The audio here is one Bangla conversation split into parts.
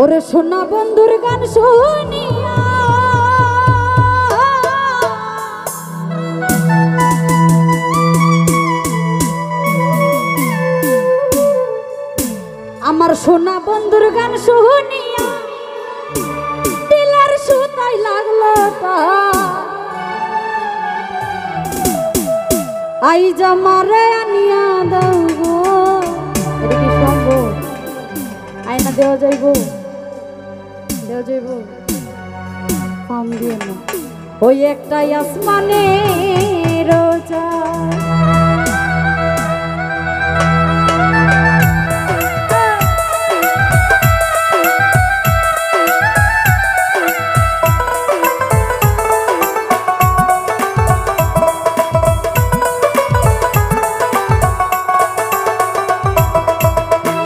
ওরে সোনা বন্ধুর গান শুনিয়া আমার সোনা বন্ধুর গান শুনিয়া দিলার সুতাই লাগলো আই জামারে আনিয়া দাও গো। এটা কি সম্ভব? আয়না দেওয়া যাইব? দেওয়া যাইব? ফার্ম দিয়ে না ওই একটাই আসমানে রোজা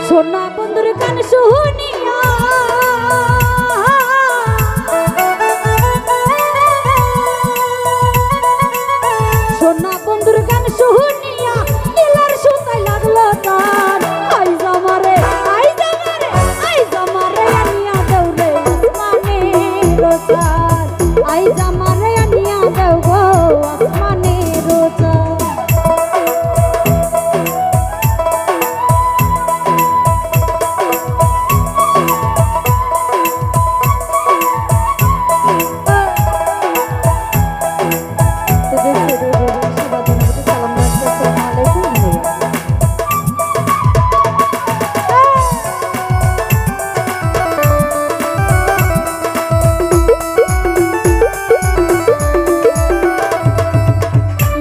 সোনা বন্ধুর গান শুনিয়া সোনা বন্ধুর গান শুনিয়া দিলার সুতাই লাগলো তার আই জামারে আই জামারে আই জামারে আনিয়া দেও রে আসমানে রোজার আই জামারে আনিয়া দেও গো আসমানে রোজা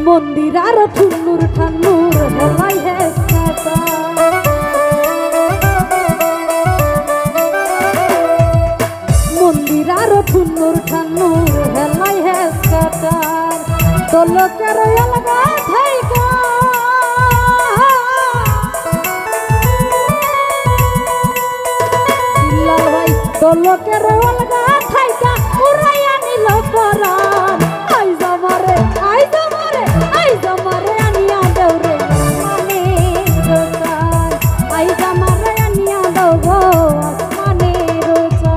মন্দির আর ঠুন্নুর ঠান্নুর হেলাই হেসাটা মন্দির আর ঠুন্নুর ঠান্নুর হেলাই হেসাটা দোলকের অলগা থাইকা লাল ভাই দোলকের অলগা থাইকা উড়াইয়া নিল পরাণ আই জামারে আই জামারে আই জামারে আনিয়া দাও রে আসমানে রোজার আই জামারে আনিয়া দাও গো আসমানে রোজা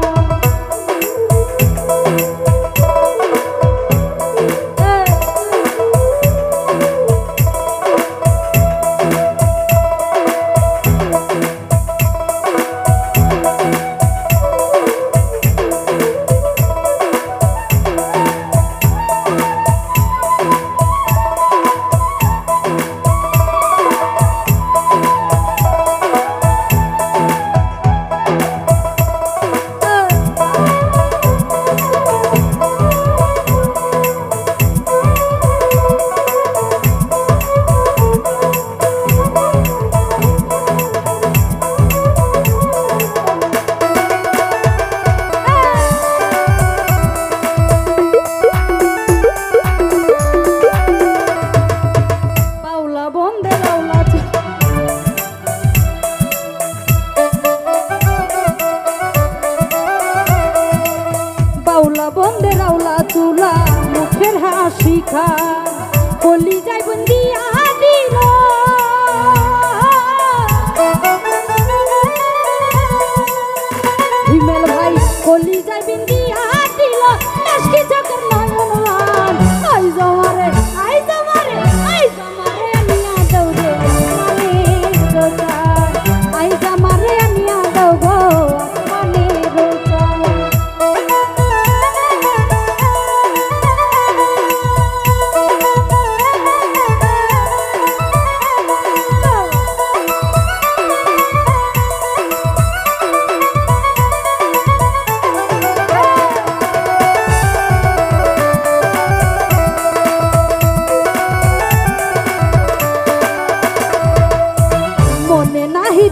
বন্দে রাউলা তুলা মুখের হাসি খা কলি যাই বন্দিয়া দিল হিমেল ভাই কলি যাই বিন্দিয়া দিল নাশকি চকের নয়ন আই জামারে আই জামারে আই জামারে আনিয়া দাও রে আসমানে রোজা আই জামারে আনিয়া দাও গো আসমানে রোজা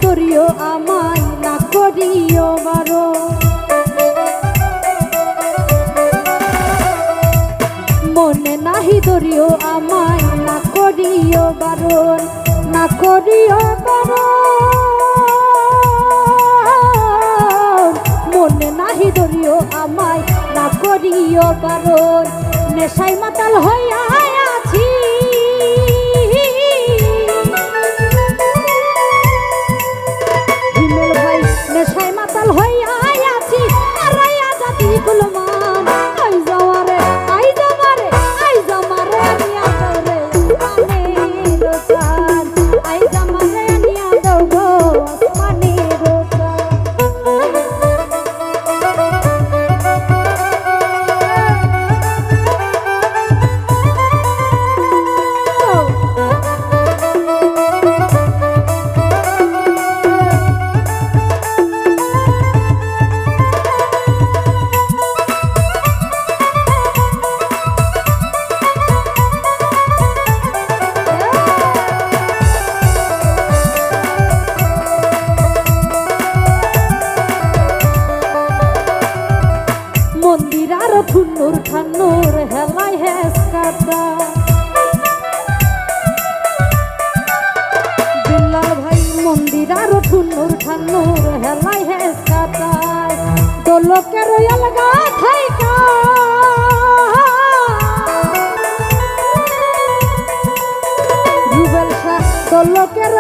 ধরিও আমায় না করিও বারো মনে নাহি ধরিও আমায় না করিও বারণ না করিও বারণ মনে নাহি ধরিও আমায় না করিও বারণ নেশায় মাতাল হইয়া আছি ঠুন্নুর ঠান্নুর হেলাই হেস কাটা বিল্লাল ভাই মন্দির আর ঠুন্নুর ঠান্নুর হেলাই হেস কাটায় দোলকের অলগা থাইকা রুবেল শাহ দোলকের